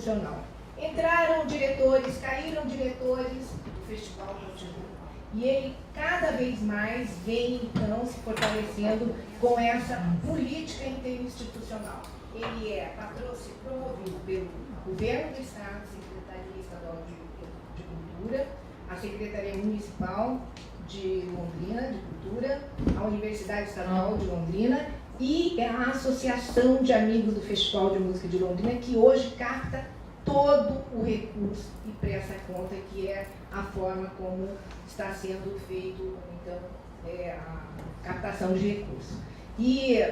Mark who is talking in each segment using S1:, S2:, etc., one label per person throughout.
S1: institucional. Entraram diretores, caíram diretores, o festival continua. E ele cada vez mais vem, então, se fortalecendo com essa política interinstitucional. Ele é promovido pelo Governo do Estado, Secretaria Estadual de Cultura, a Secretaria Municipal de Londrina, de Cultura, a Universidade Estadual de Londrina e a Associação de Amigos do Festival de Música de Londrina, que hoje capta todo o recurso e presta conta, que é a forma como está sendo feito, então, a captação de recursos. E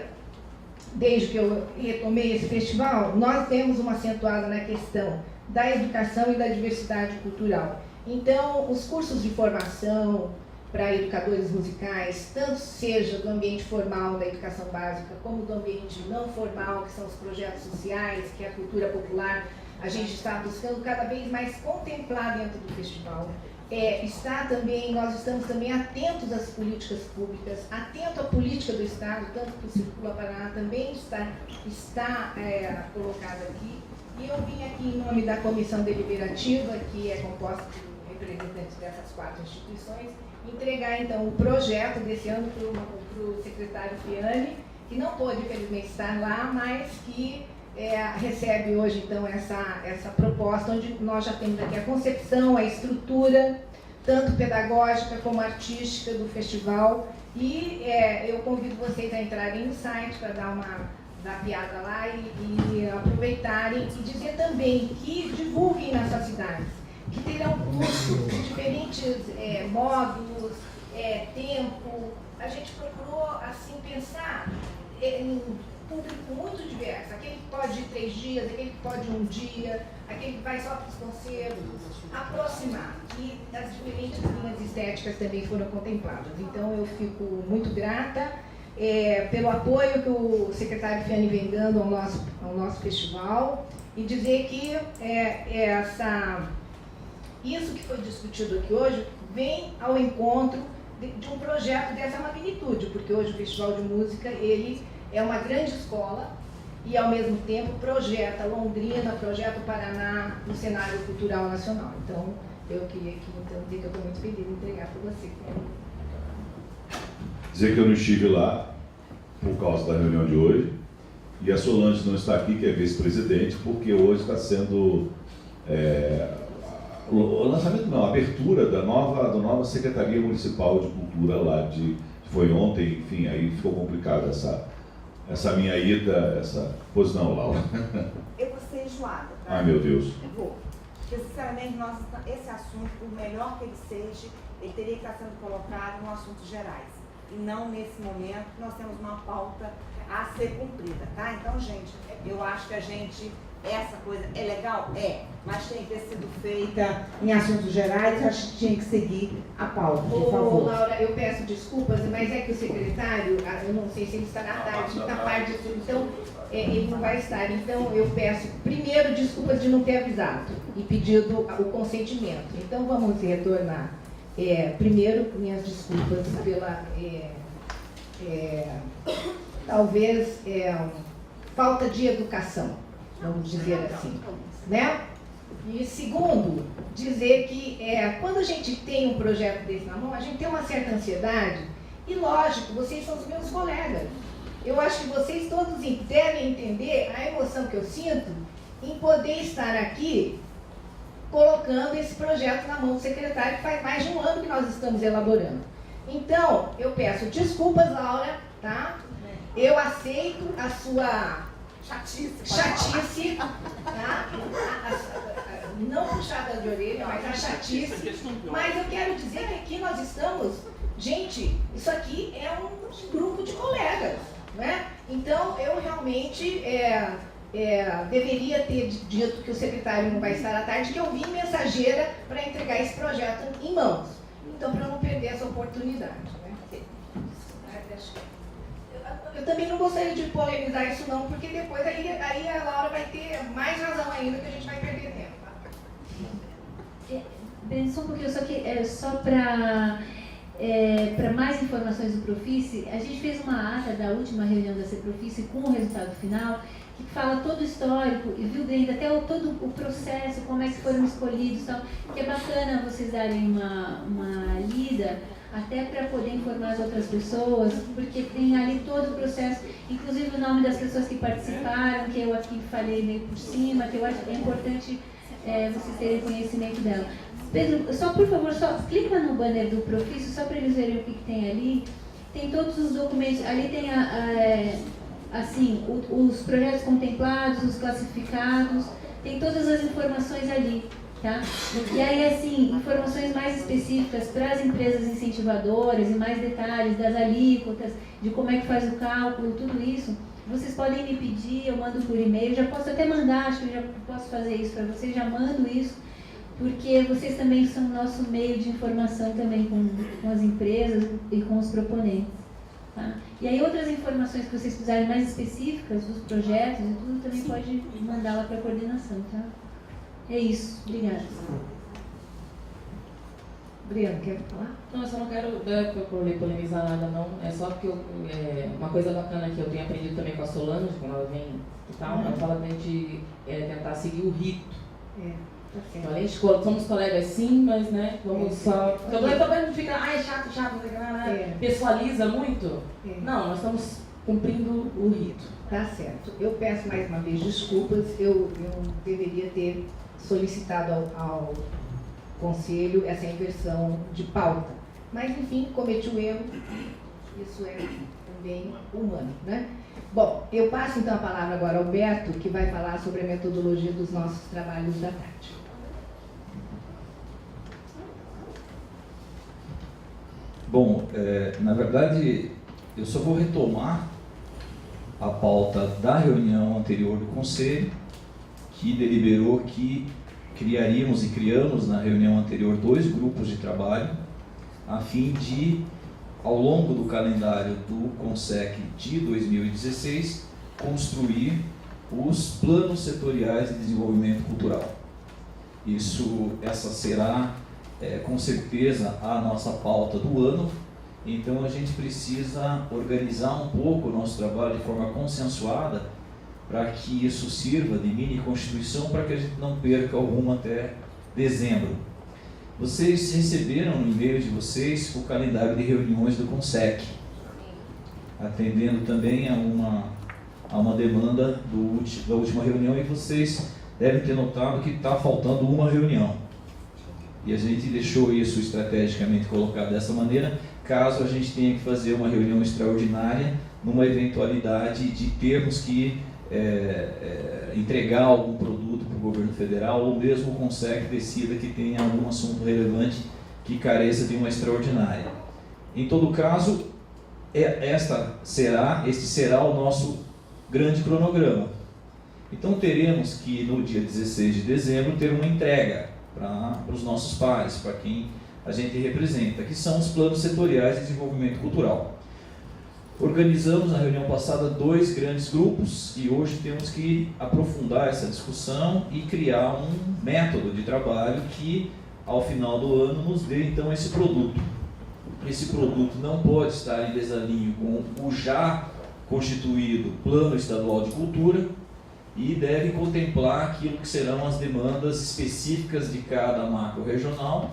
S1: desde que eu retomei esse festival, nós temos uma acentuada na questão da educação e da diversidade cultural. Então, os cursos de formação para educadores musicais, tanto seja do ambiente formal da educação básica, como do ambiente não formal, que são os projetos sociais, que é a cultura popular, a gente está buscando cada vez mais contemplar dentro do festival. Nós estamos também atentos às políticas públicas, atento à política do Estado, tanto que o Circula Paraná também está colocado aqui. E eu vim aqui em nome da Comissão Deliberativa, que é composta por representantes dessas 4 instituições, entregar então o projeto desse ano para o secretário Fiani, que não pôde, infelizmente, estar lá, mas que recebe hoje então essa proposta, onde nós já temos aqui a concepção, a estrutura, tanto pedagógica como artística do festival. E eu convido vocês a entrarem no site para dar uma piada lá e aproveitarem e dizer também que divulguem nas suas cidades, que terão cursos de diferentes módulos, tempo. A gente procurou assim pensar em público muito diverso, aquele que pode ir 3 dias, aquele que pode ir 1 dia, aquele que vai só para os concertos, aproximar. E as diferentes linhas estéticas também foram contempladas. Então eu fico muito grata pelo apoio que o secretário Fiani vem dando ao nosso festival, e dizer que isso que foi discutido aqui hoje vem ao encontro de um projeto dessa magnitude, porque hoje o Festival de Música ele é uma grande escola e, ao mesmo tempo, projeta Londrina, projeta o Paraná no cenário cultural nacional. Então, eu queria aqui dizer que eu estou muito feliz de entregar para você.
S2: Dizer que eu não estive lá por causa da reunião de hoje, e a Solange não está aqui, que é vice-presidente, porque hoje está sendo o lançamento, não, a abertura da nova Secretaria Municipal de Cultura lá, foi ontem, enfim, aí ficou complicado essa minha ida, Pois não, Laura.
S3: Eu vou ser enjoada, tá?
S2: Ai, meu Deus.
S3: Eu vou. Porque, sinceramente, esse assunto, por melhor que ele seja, ele teria que estar sendo colocado no assuntos gerais. E não nesse momento, que nós temos uma pauta a ser cumprida, tá? Então, gente, eu acho que essa coisa é legal? Mas tem que ter sido feita em assuntos gerais, acho que tinha que seguir a pauta, por favor.
S1: Laura, eu peço desculpas, mas é que o secretário, eu não sei se ele está na tarde, na parte disso, então ele não vai estar. Então eu peço primeiro desculpas de não ter avisado e pedido o consentimento. Então vamos retornar. Primeiro, minhas desculpas pela talvez falta de educação, vamos dizer assim, né? E segundo, dizer que quando a gente tem um projeto desse na mão, a gente tem uma certa ansiedade, e lógico, vocês são os meus colegas. Eu acho que vocês todos devem entender a emoção que eu sinto em poder estar aqui colocando esse projeto na mão do secretário, que faz mais de 1 ano que nós estamos elaborando. Então, eu peço desculpas, Laura, tá? Eu aceito a sua chatice, tá? Não puxada de orelha, mas a chatice. Mas eu quero dizer que aqui nós estamos, gente, isso aqui é um grupo de colegas, né? Então, eu realmente deveria ter dito que o secretário não vai estar à tarde, que eu vim mensageira para entregar esse projeto em mãos. Então, para não perder essa oportunidade, né? Eu também não gostaria de polemizar isso não, porque depois aí a Laura vai ter mais razão ainda, que a gente vai perder tempo.
S4: Só um pouquinho, só para para mais informações do Profice, a gente fez uma ata da última reunião da CEPROFICE com o resultado final, que fala todo o histórico, e viu dentro até todo o processo, como é que foram escolhidos, tal, que é bacana vocês darem uma lida, até para poder informar as outras pessoas, porque tem ali todo o processo, inclusive o nome das pessoas que participaram, que eu aqui falei meio por cima, que eu acho que é importante vocês terem conhecimento dela. Pedro, só por favor, só clica no banner do Profice, só para eles verem o que tem ali. Tem todos os documentos, ali tem assim, os projetos contemplados, os classificados, tem todas as informações ali. Tá? E aí, assim, informações mais específicas para as empresas incentivadoras e mais detalhes das alíquotas, de como é que faz o cálculo, tudo isso, vocês podem me pedir, eu mando por e-mail, já posso até mandar, acho que eu já posso fazer isso para vocês, já mando isso, porque vocês também são nosso meio de informação também com as empresas e com os proponentes. Tá? E aí outras informações que vocês precisarem mais específicas dos projetos e tudo, também pode mandar lá para a coordenação, tá? É isso, obrigada.
S1: Breno, quer falar?
S5: Não, eu só não quero polemizar nada, não. É só porque uma coisa bacana que eu tenho aprendido também com a Solange, quando ela vem e tal, ela fala da gente tentar seguir o rito.
S1: Tá certo.
S5: Então, a gente somos colegas sim, mas né, vamos só. Também não fica, é chato, não sei o que, né? Pessoaliza muito. Não, nós estamos cumprindo o rito.
S1: Tá certo. Eu peço mais uma vez desculpas, eu deveria ter solicitado ao Conselho essa inversão de pauta. Mas, enfim, cometi o erro. Isso é também humano, né? Bom, eu passo então a palavra agora ao Beto, que vai falar sobre a metodologia dos nossos trabalhos da tarde.
S6: Bom, na verdade, eu só vou retomar a pauta da reunião anterior do Conselho, que deliberou que criaríamos e criamos na reunião anterior 2 grupos de trabalho, a fim de, ao longo do calendário do CONSEC de 2016, construir os planos setoriais de desenvolvimento cultural. Essa será, com certeza, a nossa pauta do ano. Então a gente precisa organizar um pouco o nosso trabalho de forma consensuada para que isso sirva de mini constituição para que a gente não perca o rumo até dezembro. Vocês receberam no e-mail de vocês o calendário de reuniões do CONSEC, atendendo também a uma demanda da última reunião, e vocês devem ter notado que está faltando uma reunião. E a gente deixou isso estrategicamente colocado dessa maneira, caso a gente tenha que fazer uma reunião extraordinária, numa eventualidade de termos que entregar algum produto para o governo federal, ou mesmo o CONSEC decida que tenha algum assunto relevante que careça de uma extraordinária. Em todo caso, este será o nosso grande cronograma. Então teremos que no dia 16 de dezembro ter uma entrega para os nossos pares, para quem a gente representa, que são os planos setoriais de desenvolvimento cultural. Organizamos na reunião passada 2 grandes grupos e hoje temos que aprofundar essa discussão e criar um método de trabalho que, ao final do ano, nos dê então esse produto. Esse produto não pode estar em desalinho com o já constituído Plano Estadual de Cultura e deve contemplar aquilo que serão as demandas específicas de cada macro-regional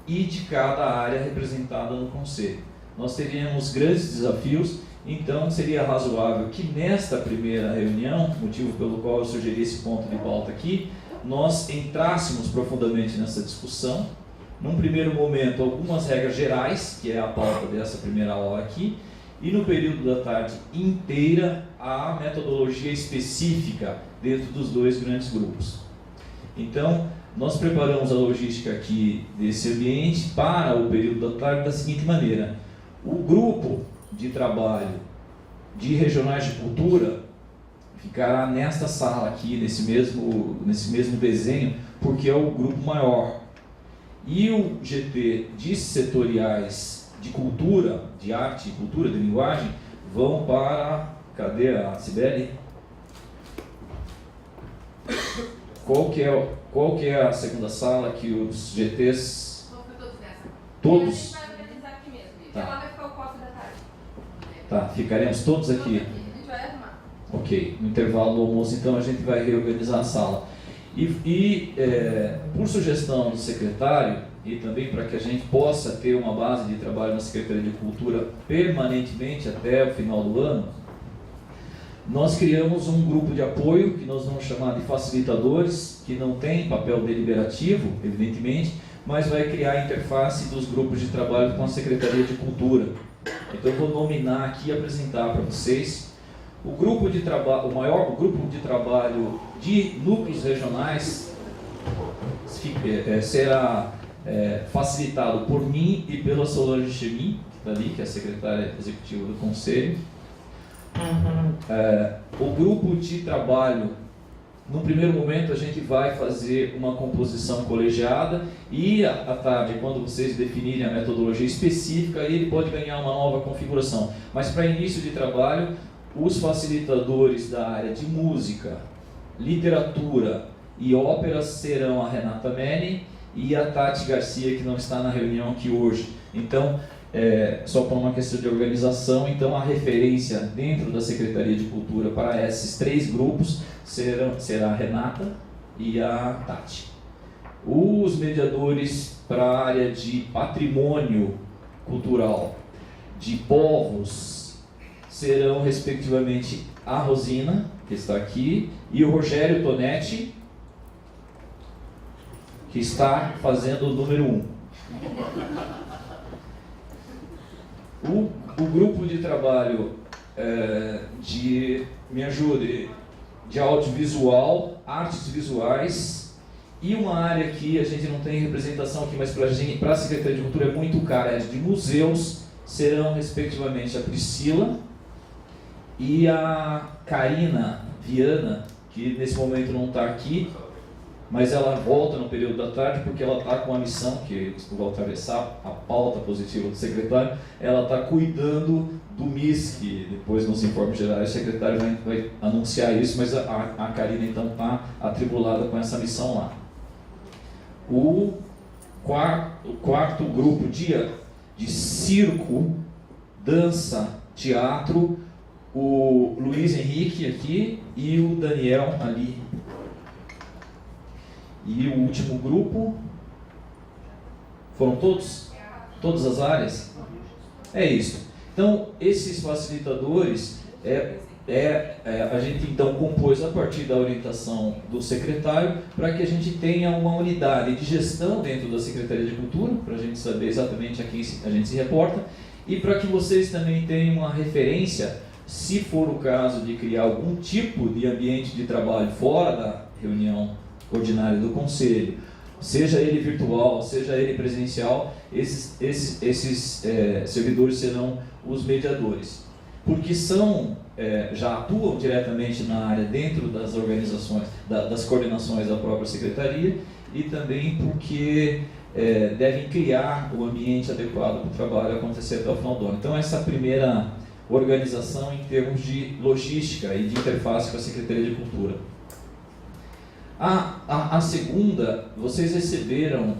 S6: e de cada área representada no Conselho. Nós teríamos grandes desafios, então seria razoável que nesta primeira reunião, motivo pelo qual eu sugeri esse ponto de pauta aqui, nós entrássemos profundamente nessa discussão. Num primeiro momento, algumas regras gerais, que é a pauta dessa primeira aula aqui, e no período da tarde inteira, a metodologia específica dentro dos 2 grandes grupos. Então, nós preparamos a logística aqui desse ambiente para o período da tarde da seguinte maneira: o grupo de trabalho de regionais de cultura ficará nesta sala aqui, nesse mesmo desenho, porque é o grupo maior. E o GT de setoriais de cultura, de arte, cultura, de linguagem, vão para... Cadê a Cibele? Qual que é a segunda sala que os GTs...
S7: Vão para todos nessa.
S6: Todos?
S7: A gente vai organizar aqui mesmo. Porque lá vai ficar o copo da tarde.
S6: Tá, ficaremos todos aqui.
S7: A gente vai arrumar.
S6: Ok, no intervalo do almoço, então, a gente vai reorganizar a sala. Por sugestão do secretário, e também para que a gente possa ter uma base de trabalho na Secretaria de Cultura permanentemente até o final do ano, nós criamos um grupo de apoio, que nós vamos chamar de facilitadores, que não tem papel deliberativo, evidentemente, mas vai criar a interface dos grupos de trabalho com a Secretaria de Cultura. Então eu vou nominar aqui e apresentar para vocês o grupo de trabalho, o grupo de trabalho de núcleos regionais será facilitado por mim e pela Solange Chemin, que está ali, que é a secretária executiva do Conselho. O grupo de trabalho, no primeiro momento, a gente vai fazer uma composição colegiada e à tarde, quando vocês definirem a metodologia específica, ele pode ganhar uma nova configuração. Mas para início de trabalho, os facilitadores da área de música, literatura e ópera serão a Renata Mene e a Tati Garcia, que não está na reunião aqui hoje. Então, só por uma questão de organização, então a referência dentro da Secretaria de Cultura para esses 3 grupos será a Renata e a Tati. Os mediadores para a área de patrimônio cultural de povos serão, respectivamente, a Rosina, que está aqui, e o Rogério Tonetti, que está fazendo o número 1. O grupo de trabalho me ajude, de audiovisual, artes visuais e uma área que a gente não tem representação aqui, mas para a Secretaria de Cultura é muito cara, é de museus, serão respectivamente a Priscila e a Karina Viana, que nesse momento não está aqui, mas ela volta no período da tarde porque ela está com a missão, que eu vou atravessar a pauta positiva do secretário, ela está cuidando do MIS, que depois nos informes gerais o secretário vai anunciar isso, mas a Karina então está atribulada com essa missão lá. O quarto grupo de circo, dança, teatro, o Luiz Henrique aqui e o Daniel ali. E o último grupo, foram todos? Todas as áreas? É isso. Então, esses facilitadores, a gente então compôs a partir da orientação do secretário para que a gente tenha uma unidade de gestão dentro da Secretaria de Cultura, para a gente saber exatamente a quem a gente se reporta, e para que vocês também tenham uma referência, se for o caso de criar algum tipo de ambiente de trabalho fora da reunião ordinária do Conselho, seja ele virtual, seja ele presencial, esses servidores serão os mediadores, porque já atuam diretamente na área dentro das organizações, das coordenações da própria Secretaria, e também porque devem criar o ambiente adequado para o trabalho acontecer até o final do ano. Então, essa primeira organização em termos de logística e de interface com a Secretaria de Cultura. A segunda, vocês receberam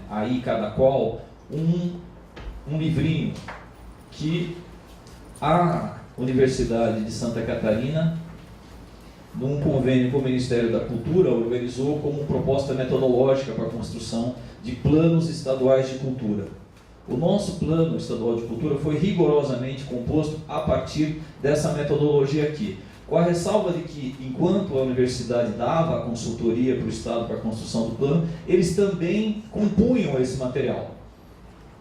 S6: aí cada qual um livrinho que a Universidade de Santa Catarina, num convênio com o Ministério da Cultura, organizou como proposta metodológica para a construção de planos estaduais de cultura. O nosso plano estadual de cultura foi rigorosamente composto a partir dessa metodologia aqui, com a ressalva de que, enquanto a universidade dava a consultoria para o Estado para a construção do plano, eles também compunham esse material.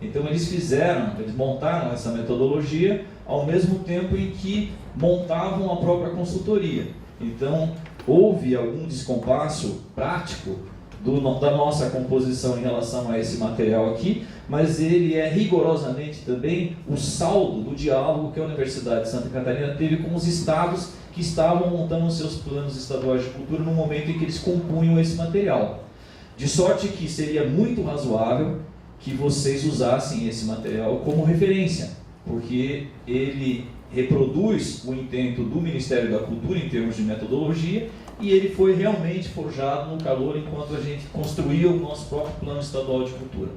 S6: Então eles montaram essa metodologia ao mesmo tempo em que montavam a própria consultoria. Então houve algum descompasso prático da nossa composição em relação a esse material aqui, mas ele é rigorosamente também o saldo do diálogo que a Universidade de Santa Catarina teve com os estados que estavam montando os seus planos estaduais de cultura no momento em que eles compunham esse material. De sorte que seria muito razoável que vocês usassem esse material como referência, porque ele reproduz o intento do Ministério da Cultura em termos de metodologia, e ele foi realmente forjado no calor enquanto a gente construía o nosso próprio plano estadual de cultura.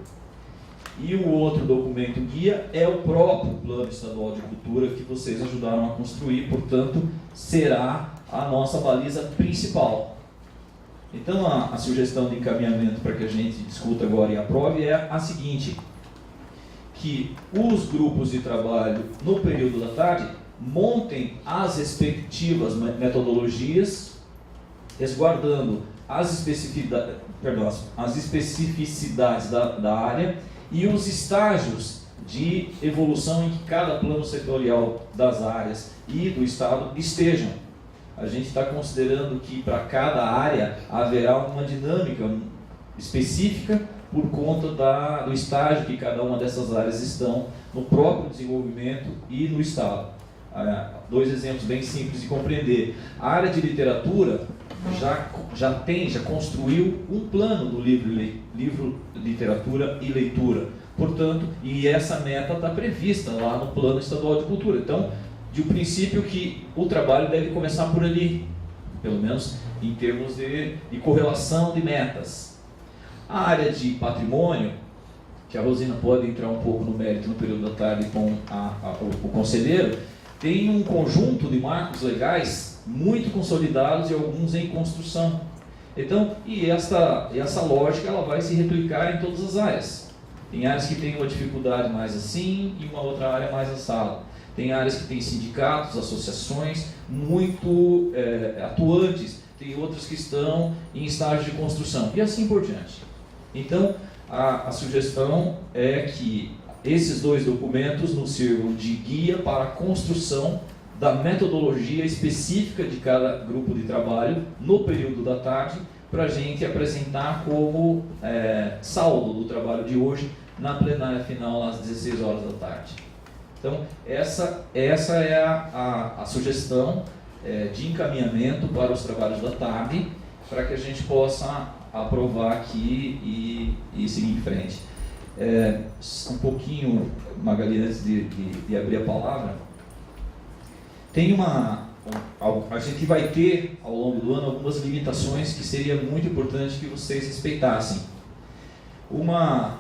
S6: E o outro documento guia é o próprio Plano Estadual de Cultura que vocês ajudaram a construir, portanto, será a nossa baliza principal. Então, a sugestão de encaminhamento para que a gente discuta agora e aprove é a seguinte: que os grupos de trabalho no período da tarde montem as respectivas metodologias, resguardando as especificidades da área e os estágios de evolução em que cada plano setorial das áreas e do Estado estejam. A gente está considerando que para cada área haverá uma dinâmica específica por conta do estágio que cada uma dessas áreas estão no próprio desenvolvimento e no Estado. Dois exemplos bem simples de compreender. A área de literatura já construiu um plano do livro, literatura e leitura. Portanto, e essa meta está prevista lá no Plano Estadual de Cultura. Então, de um princípio que o trabalho deve começar por ali, pelo menos em termos de correlação de metas. A área de patrimônio, que a Rosina pode entrar um pouco no mérito no período da tarde com o conselheiro, tem um conjunto de marcos legais muito consolidados e alguns em construção. Então, e essa lógica ela vai se replicar em todas as áreas. Tem áreas que têm uma dificuldade mais assim e uma outra área mais assada. Tem áreas que têm sindicatos, associações muito atuantes, tem outras que estão em estágio de construção e assim por diante. Então, a sugestão é que esses dois documentos nos sirvam de guia para a construção da metodologia específica de cada grupo de trabalho no período da tarde, para a gente apresentar como saldo do trabalho de hoje na plenária final às 16 horas da tarde. Então, essa é a sugestão de encaminhamento para os trabalhos da tarde, para que a gente possa aprovar aqui e seguir em frente. Um pouquinho, Magali, antes de abrir a palavra, tem a gente vai ter ao longo do ano algumas limitações que seria muito importante que vocês respeitassem. Uma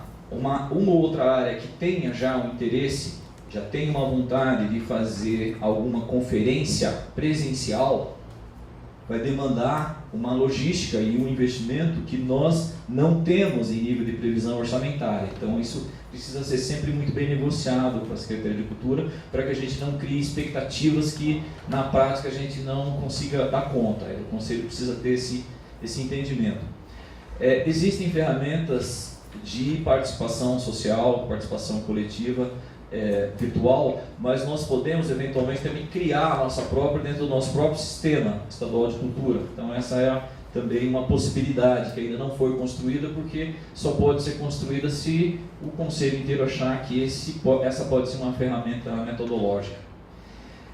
S6: outra área que tenha já um interesse, já tem uma vontade de fazer alguma conferência presencial, vai demandar uma logística e um investimento que nós não temos em nível de previsão orçamentária. Então isso precisa ser sempre muito bem negociado com a Secretaria de Cultura, para que a gente não crie expectativas que na prática a gente não consiga dar conta. O Conselho precisa ter esse entendimento. Existem ferramentas de participação social, participação coletiva, virtual, mas nós podemos eventualmente também criar a nossa própria dentro do nosso próprio sistema estadual de cultura. Então essa é também uma possibilidade que ainda não foi construída, porque só pode ser construída se o Conselho inteiro achar que essa pode ser uma ferramenta metodológica.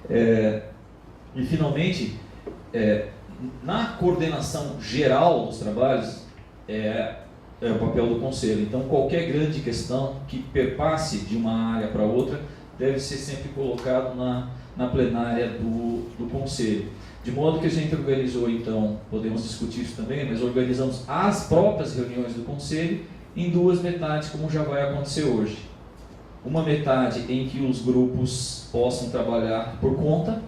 S6: E finalmente, na coordenação geral dos trabalhos, é o papel do Conselho. Então, qualquer grande questão que perpasse de uma área para outra deve ser sempre colocado na plenária do Conselho. De modo que a gente organizou, então, podemos discutir isso também, mas organizamos as próprias reuniões do Conselho em duas metades, como já vai acontecer hoje. Uma metade em que os grupos possam trabalhar por conta,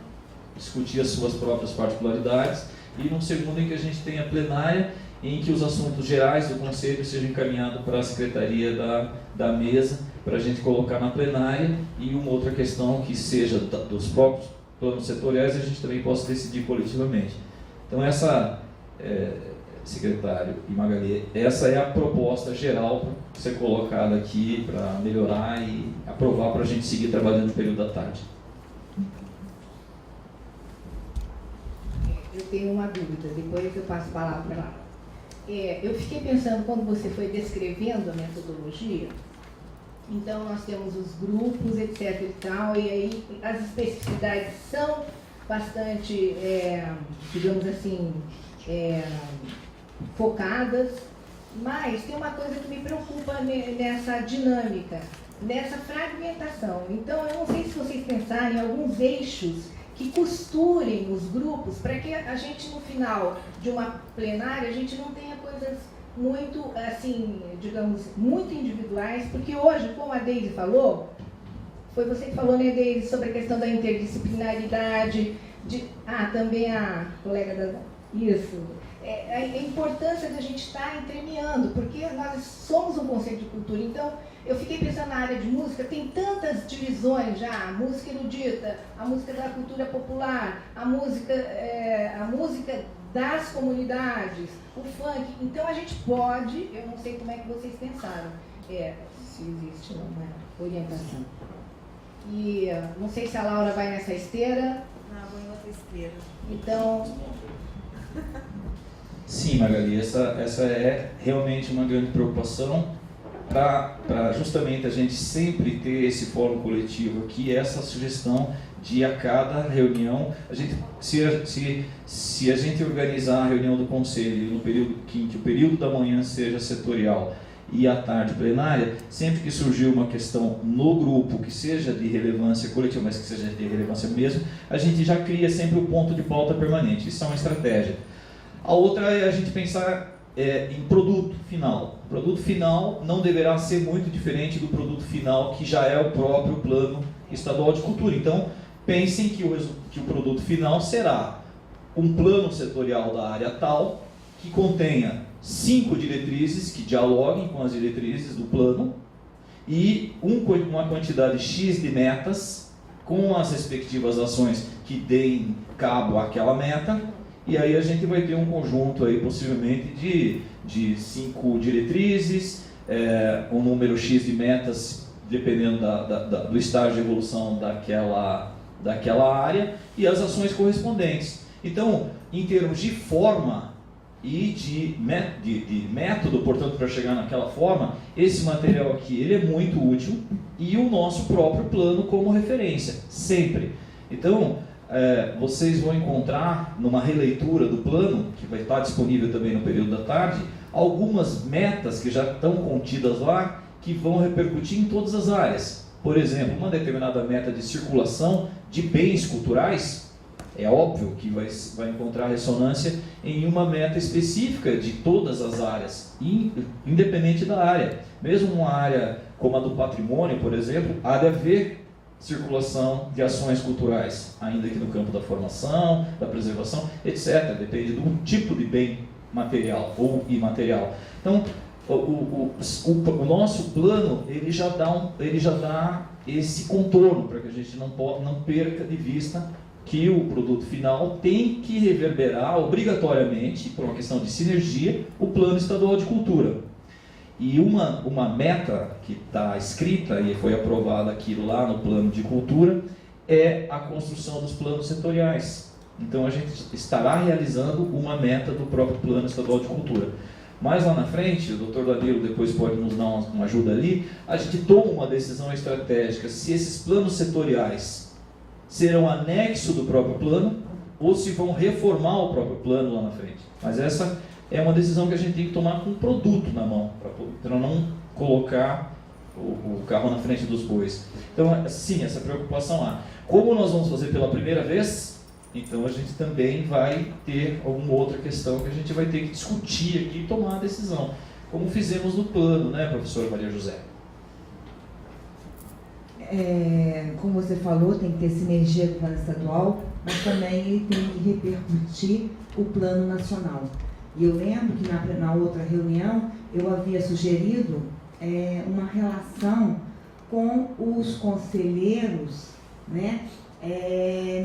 S6: discutir as suas próprias particularidades, e num segundo em que a gente tenha plenária, em que os assuntos gerais do Conselho sejam encaminhados para a Secretaria da Mesa, para a gente colocar na plenária, e uma outra questão que seja dos próprios planos setoriais, a gente também possa decidir coletivamente. Então secretário e Magali, essa é a proposta geral para ser colocada aqui, para melhorar e aprovar para a gente seguir trabalhando no período da tarde.
S1: Eu tenho uma dúvida, depois eu passo a palavra para lá. Eu fiquei pensando, quando você foi descrevendo a metodologia, então nós temos os grupos, etc e tal, e aí as especificidades são bastante, digamos assim, focadas, mas tem uma coisa que me preocupa nessa dinâmica, nessa fragmentação. Então eu não sei se vocês pensarem em alguns eixos que costurem os grupos, para que a gente no final de uma plenária, a gente não tenha coisas muito, assim, digamos, muito individuais, porque hoje, como a Deise falou, foi você que falou, né, Deise, sobre a questão da interdisciplinaridade, também a colega da... Isso. A importância da gente estar entremeando, porque nós somos um conceito de cultura. Então, eu fiquei pensando na área de música, tem tantas divisões já, a música erudita, a música da cultura popular, a música das comunidades, o funk. Então, a gente pode, eu não sei como é que vocês pensaram, se existe uma orientação. E não sei se a Laura vai nessa esteira.
S3: Não, vou em outra esteira.
S1: Então...
S6: Sim, Magali, essa é realmente uma grande preocupação para justamente a gente sempre ter esse fórum coletivo aqui, essa sugestão de a cada reunião, se a gente organizar a reunião do conselho no período que o período da manhã seja setorial e à tarde plenária, sempre que surgir uma questão no grupo que seja de relevância coletiva, mas que seja de relevância mesmo, a gente já cria sempre o ponto de pauta permanente. Isso é uma estratégia. A outra é a gente pensar em produto final. O produto final não deverá ser muito diferente do produto final que já é o próprio Plano Estadual de Cultura. Então, pensem que o produto final será um plano setorial da área tal, que contenha 5 diretrizes que dialoguem com as diretrizes do plano e uma quantidade X de metas com as respectivas ações que deem cabo àquela meta. E aí a gente vai ter um conjunto aí, possivelmente, de 5 diretrizes, um número X de metas, dependendo do estágio de evolução daquela área, e as ações correspondentes. Então, em termos de forma e de método, portanto, para chegar naquela forma, esse material aqui ele é muito útil, e o nosso próprio plano como referência, sempre. Então, vocês vão encontrar numa releitura do plano, que vai estar disponível também no período da tarde, algumas metas que já estão contidas lá, que vão repercutir em todas as áreas. Por exemplo, uma determinada meta de circulação de bens culturais, é óbvio que vai encontrar ressonância em uma meta específica de todas as áreas, independente da área. Mesmo uma área como a do patrimônio, por exemplo, há de haver circulação de ações culturais, ainda que no campo da formação, da preservação, etc. Depende do tipo de bem material ou imaterial. Então, o nosso plano ele já dá esse contorno para que a gente não perca de vista que o produto final tem que reverberar obrigatoriamente, por uma questão de sinergia, o Plano Estadual de Cultura. E uma meta que está escrita e foi aprovada aquilo lá no Plano de Cultura é a construção dos planos setoriais. Então a gente estará realizando uma meta do próprio Plano Estadual de Cultura. Mais lá na frente, o Dr. Danilo depois pode nos dar uma ajuda ali, a gente toma uma decisão estratégica se esses planos setoriais serão anexo do próprio plano ou se vão reformar o próprio plano lá na frente. Mas essa é uma decisão que a gente tem que tomar com o produto na mão, para não colocar o carro na frente dos bois. Então, sim, essa preocupação há. Como nós vamos fazer pela primeira vez, então a gente também vai ter alguma outra questão que a gente vai ter que discutir aqui e tomar a decisão, como fizemos no plano, né, professora Maria José?
S8: Como você falou, tem que ter sinergia com o plano estadual, mas também ele tem que repercutir o plano nacional. E eu lembro que na outra reunião eu havia sugerido uma relação com os conselheiros, né,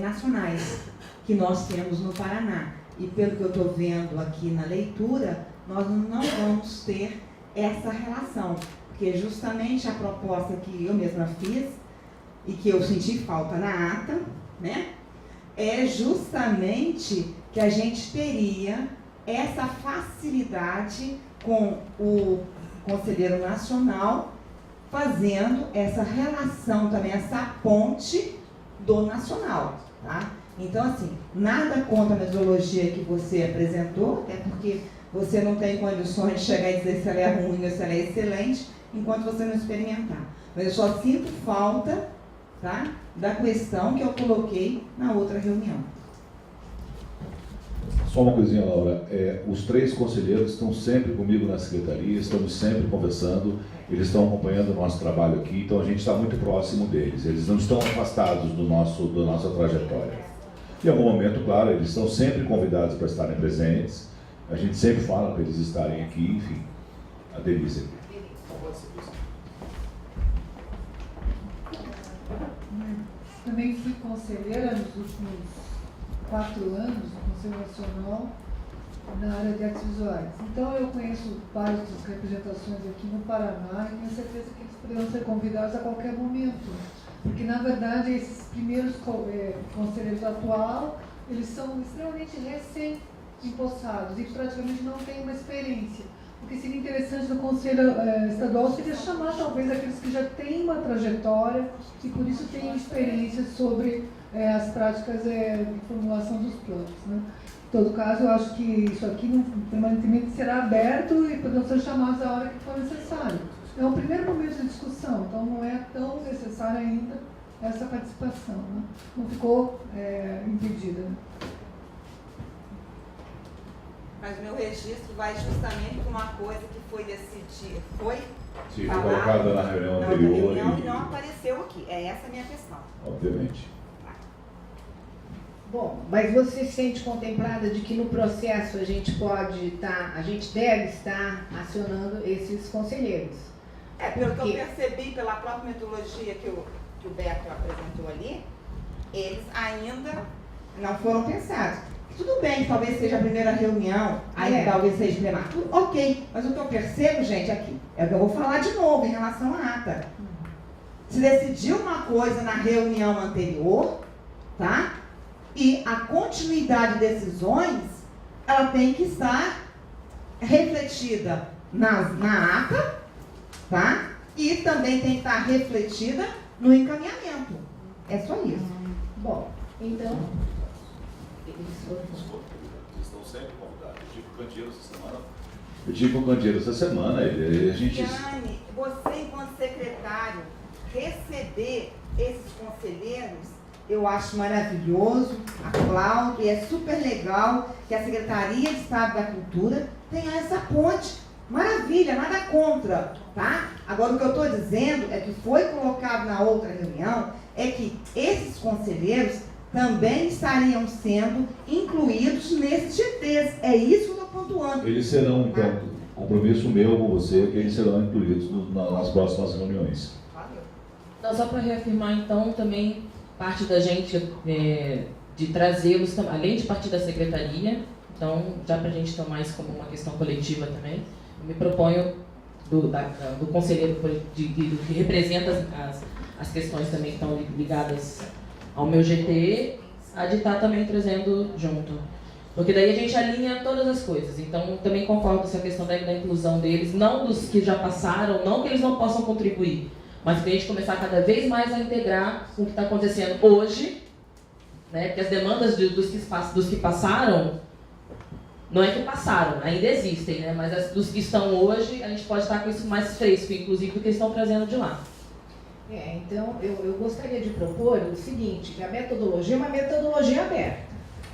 S8: nacionais que nós temos no Paraná. E pelo que eu estou vendo aqui na leitura, nós não vamos ter essa relação, porque justamente a proposta que eu mesma fiz e que eu senti falta na ata, né, é justamente que a gente teria essa facilidade com o conselheiro nacional fazendo essa relação também, essa ponte do nacional, tá? Então, assim, nada contra a metodologia que você apresentou, até porque você não tem condições de chegar e dizer se ela é ruim ou se ela é excelente, enquanto você não experimentar. Mas eu só sinto falta, tá, da questão que eu coloquei na outra reunião.
S2: Só uma coisinha, Laura. Os 3 conselheiros estão sempre comigo na secretaria, estamos sempre conversando, eles estão acompanhando o nosso trabalho aqui, então a gente está muito próximo deles. Eles não estão afastados da nossa trajetória. Em algum momento, claro, eles estão sempre convidados para estarem presentes. A gente sempre fala para eles estarem aqui, enfim. A Denise.
S9: Também fui conselheira nos últimos 4 anos no Conselho Nacional na área de artes visuais. Então eu conheço várias das representações aqui no Paraná e tenho certeza que eles poderão ser convidados a qualquer momento. Porque, na verdade, esses primeiros conselheiros atuais, eles são extremamente recém-empossados e praticamente não têm uma experiência. O que seria interessante no Conselho Estadual seria chamar, talvez, aqueles que já têm uma trajetória e, por isso, têm experiência sobre as práticas de formulação dos planos, né? Em todo caso, eu acho que isso aqui permanentemente será aberto e poderão ser chamados a hora que for necessário. É um primeiro momento de discussão, então não é tão necessária ainda essa participação, né? Não ficou impedida. Né?
S3: Mas o meu registro vai justamente para uma coisa que foi decidida, foi
S2: Sim, foi colocada na reunião anterior
S3: e não apareceu aqui. Essa a minha questão.
S2: Obviamente.
S1: Bom, mas você se sente contemplada de que no processo a gente deve estar acionando esses conselheiros?
S3: Pelo que eu percebi, pela própria metodologia que o Beto apresentou ali, eles ainda não foram pensados.
S8: Tudo bem que talvez seja a primeira reunião, aí talvez seja prematuro, ok. Mas o que eu percebo, gente, aqui, é o que eu vou falar de novo em relação à ata. Se decidiu uma coisa na reunião anterior, tá? E a continuidade de decisões, ela tem que estar refletida na ata, tá? E também tem que estar refletida no encaminhamento. É só isso.
S1: Bom, então...
S2: Eles estão sempre convidados. Eu tive com o Candeiro essa semana. A gente...
S3: Jane, você enquanto secretário, receber esses conselheiros,
S8: eu acho maravilhoso, aplaudo, e é super legal que a Secretaria de Estado da Cultura tenha essa ponte. Maravilha, nada contra, tá? Agora, o que eu estou dizendo é que foi colocado na outra reunião é que esses conselheiros também estariam sendo incluídos nesses GTs. É isso que eu estou pontuando.
S2: Eles serão, então, compromisso meu com você, que eles serão incluídos nas próximas reuniões.
S5: Não, só para reafirmar, então, também parte da gente de trazê-los, além de partir da secretaria, então, já para a gente tomar isso como uma questão coletiva também, eu me proponho do conselheiro que representa as questões também que estão ligadas ao meu GT, a de estar também trazendo junto. Porque daí a gente alinha todas as coisas. Então, também concordo com essa questão da inclusão deles, não dos que já passaram, não que eles não possam contribuir, mas que a gente começar cada vez mais a integrar com o que está acontecendo hoje, né? Porque as demandas dos que passaram, não é que passaram, ainda existem, né? Mas dos que estão hoje, a gente pode estar com isso mais fresco, inclusive, do que eles estão trazendo de lá.
S1: Então, eu gostaria de propor o seguinte, que a metodologia é uma metodologia aberta.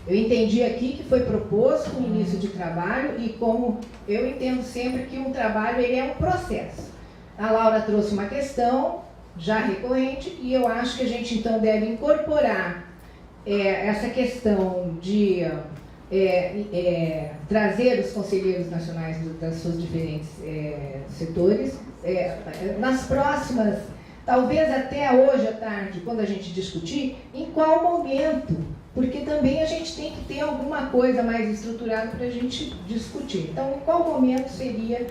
S1: Eu entendi aqui que foi proposto um início de trabalho e como eu entendo sempre que um trabalho ele é um processo. A Laura trouxe uma questão já recorrente e eu acho que a gente então deve incorporar essa questão de trazer os conselheiros nacionais das seus diferentes setores nas próximas, talvez até hoje à tarde, quando a gente discutir, em qual momento, porque também a gente tem que ter alguma coisa mais estruturada para a gente discutir. Então, em qual momento seria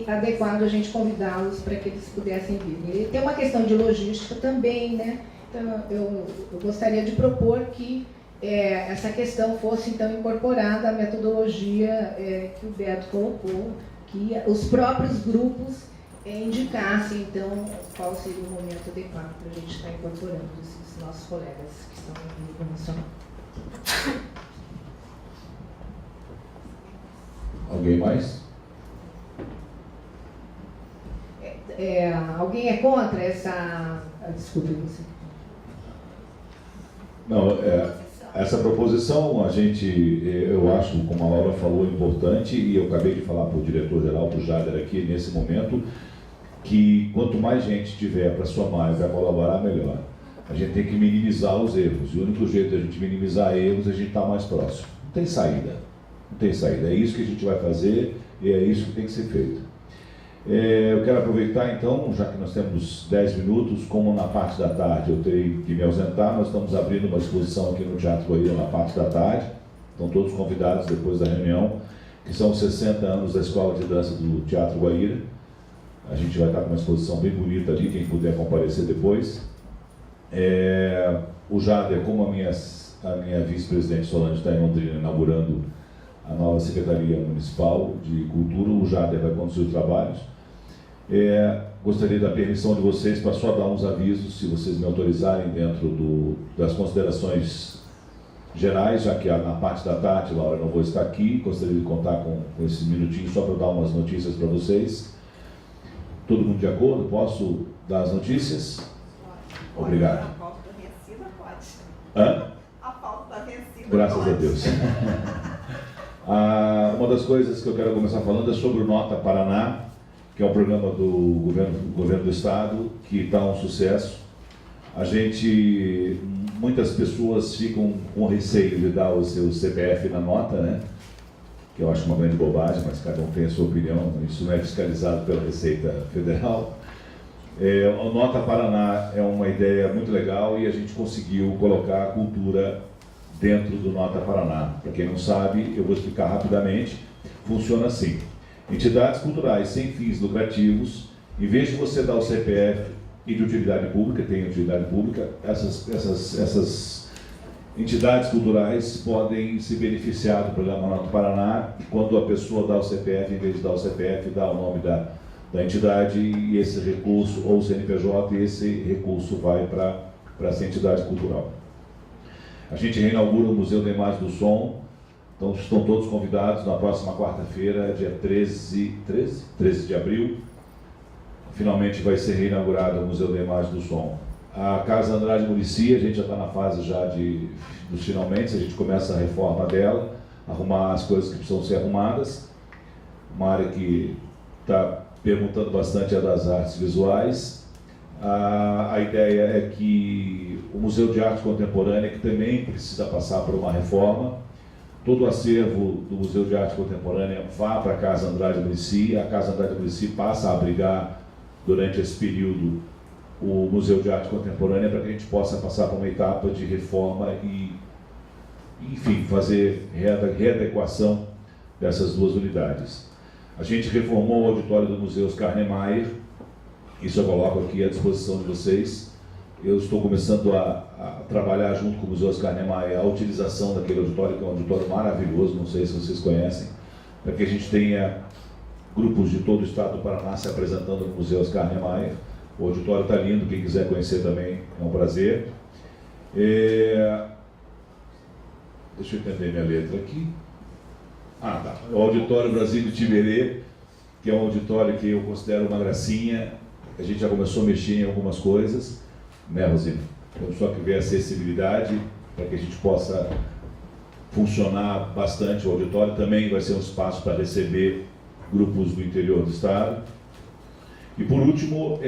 S1: adequado a gente convidá-los para que eles pudessem vir? E tem uma questão de logística também, né? Então, eu gostaria de propor que essa questão fosse, então, incorporada à metodologia que o Beto colocou, que os próprios grupos indicassem, então, qual seria o momento adequado para a gente estar incorporando esses nossos colegas que estão no nível nacional.
S2: Alguém mais?
S1: Alguém é contra essa... Desculpe você.
S2: Não, Essa proposição, eu acho, como a Laura falou, importante, e eu acabei de falar para o diretor-geral, para o Jader aqui, nesse momento, que quanto mais gente tiver para somar e para colaborar, melhor. A gente tem que minimizar os erros, e o único jeito de a gente minimizar erros é a gente estar mais próximo. Não tem saída, não tem saída. É isso que a gente vai fazer e é isso que tem que ser feito. Eu quero aproveitar então, já que nós temos 10 minutos, como na parte da tarde eu terei que me ausentar, nós estamos abrindo uma exposição aqui no Teatro Guaíra na parte da tarde, estão todos convidados depois da reunião, que são os 60 anos da Escola de Dança do Teatro Guaíra. A gente vai estar com uma exposição bem bonita ali, quem puder comparecer depois. O Jader, como a minha vice-presidente Solange está em Londrina inaugurando a nova Secretaria Municipal de Cultura, o Jader vai conduzir os trabalhos. Gostaria da permissão de vocês para só dar uns avisos, se vocês me autorizarem, dentro das considerações gerais, já que na parte da tarde, Laura, eu não vou estar aqui, gostaria de contar com esse minutinho só para dar umas notícias para vocês. Todo mundo de acordo? Posso dar as notícias? Obrigado.
S3: A pauta vencida pode.
S2: Hã?
S3: A pauta vencida
S2: Graças
S3: pode.
S2: a Deus. Uma das coisas que eu quero começar falando é sobre o Nota Paraná, que é um programa do governo do Estado, que está um sucesso. Muitas pessoas ficam com receio de dar o seu CPF na nota, né? Que eu acho uma grande bobagem, mas cada um tem a sua opinião, isso não é fiscalizado pela Receita Federal. O Nota Paraná é uma ideia muito legal e a gente conseguiu colocar a cultura dentro do Nota Paraná. Para quem não sabe, eu vou explicar rapidamente. Funciona assim: entidades culturais sem fins lucrativos, em vez de você dar o CPF e de utilidade pública, tem utilidade pública, essas entidades culturais podem se beneficiar do programa Nota Paraná, quando a pessoa dá o CPF, em vez de dar o CPF, dá o nome da entidade e esse recurso, ou o CNPJ, e esse recurso vai para essa entidade cultural. A gente reinaugura o Museu da Imagem do Som, então estão todos convidados na próxima quarta-feira, dia 13 de abril. Finalmente vai ser reinaugurado o Museu da Imagem do Som. A Casa Andrade Muricy, a gente já está na fase dos finalmente, a gente começa a reforma dela, arrumar as coisas que precisam ser arrumadas. Uma área que está perguntando bastante é das artes visuais. A ideia é que o Museu de Arte Contemporânea, que também precisa passar por uma reforma, todo o acervo do Museu de Arte Contemporânea vá para a Casa Andrade Muricy. A Casa Andrade Muricy passa a abrigar, durante esse período, o Museu de Arte Contemporânea, para que a gente possa passar por uma etapa de reforma e, enfim, fazer readequação dessas duas unidades. A gente reformou o auditório do Museu Oscar Niemeyer, isso eu coloco aqui à disposição de vocês. Eu estou começando a trabalhar junto com o Museu Oscar Niemeyer a utilização daquele auditório, que é um auditório maravilhoso, não sei se vocês conhecem, para que a gente tenha grupos de todo o estado do Paraná se apresentando no Museu Oscar Niemeyer. O auditório está lindo, quem quiser conhecer também é um prazer. Deixa eu entender minha letra aqui. Tá. O Auditório Brasílio Tiberê, que é um auditório que eu considero uma gracinha. A gente já começou a mexer em algumas coisas, né, Rosina? Temos só que ver a acessibilidade para que a gente possa funcionar bastante. O auditório também vai ser um espaço para receber grupos do interior do estado. E por último,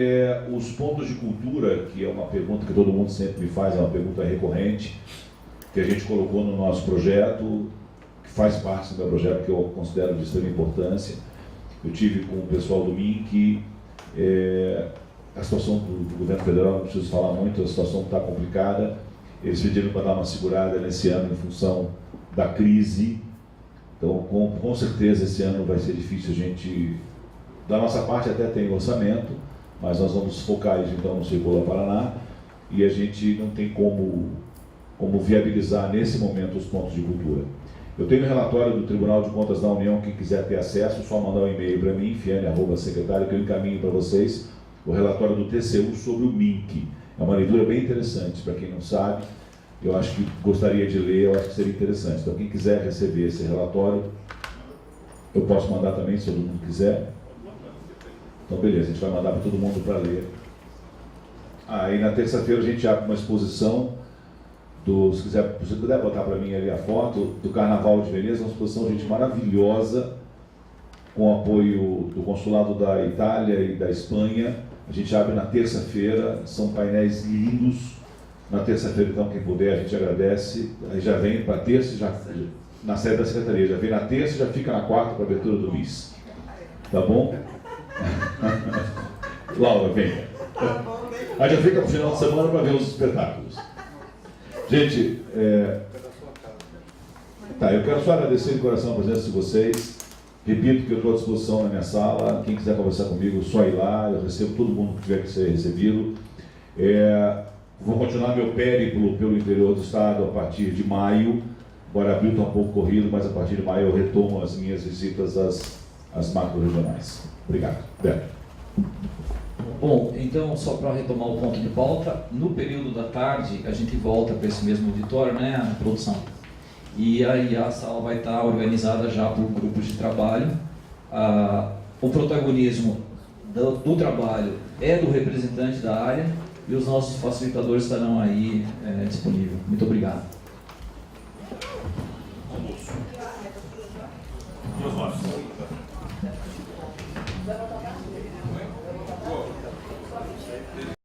S2: os pontos de cultura, que é uma pergunta que todo mundo sempre me faz, é uma pergunta recorrente, que a gente colocou no nosso projeto, que faz parte do meu projeto, que eu considero de extrema importância. Eu tive com o pessoal do MINC, a situação do governo federal, não preciso falar muito, a situação está complicada. Eles pediram para dar uma segurada nesse ano em função da crise. Então, com certeza, esse ano vai ser difícil a gente... Da nossa parte até tem orçamento, mas nós vamos focar isso então no Circula Paraná, e a gente não tem como viabilizar nesse momento os pontos de cultura. Eu tenho o relatório do Tribunal de Contas da União, quem quiser ter acesso, só mandar um e-mail para mim, fiane@secretário, que eu encaminho para vocês o relatório do TCU sobre o MINC. É uma leitura bem interessante, para quem não sabe, eu acho que gostaria de ler, eu acho que seria interessante. Então, quem quiser receber esse relatório, eu posso mandar também, se todo mundo quiser. Então, beleza, a gente vai mandar para todo mundo para ler. E na terça-feira a gente abre uma exposição se você puder botar para mim ali a foto, do Carnaval de Veneza, uma exposição, gente, maravilhosa, com apoio do Consulado da Itália e da Espanha. A gente abre na terça-feira, são painéis lindos. Na terça-feira, então, quem puder, a gente agradece. Aí já vem para terça, já, na sede da Secretaria, já vem na terça e já fica na quarta para a abertura do MIS. Tá bom? Laura, vem. Aí já fica para o final de semana para ver os espetáculos. Gente, eu quero só agradecer de coração a presença de vocês. Repito que eu estou à disposição na minha sala. Quem quiser conversar comigo, só ir lá. Eu recebo todo mundo que tiver que ser recebido. Vou continuar meu périplo pelo interior do estado a partir de maio. Agora abril está um pouco corrido, mas a partir de maio eu retomo as minhas visitas às macro-regionais. Obrigado. Beto.
S6: Bom, então, só para retomar o ponto de pauta, no período da tarde a gente volta para esse mesmo auditório, né, a produção. E aí a sala vai estar organizada já por grupos de trabalho. O protagonismo do trabalho é do representante da área e os nossos facilitadores estarão aí disponíveis. Muito obrigado.
S10: Almoço.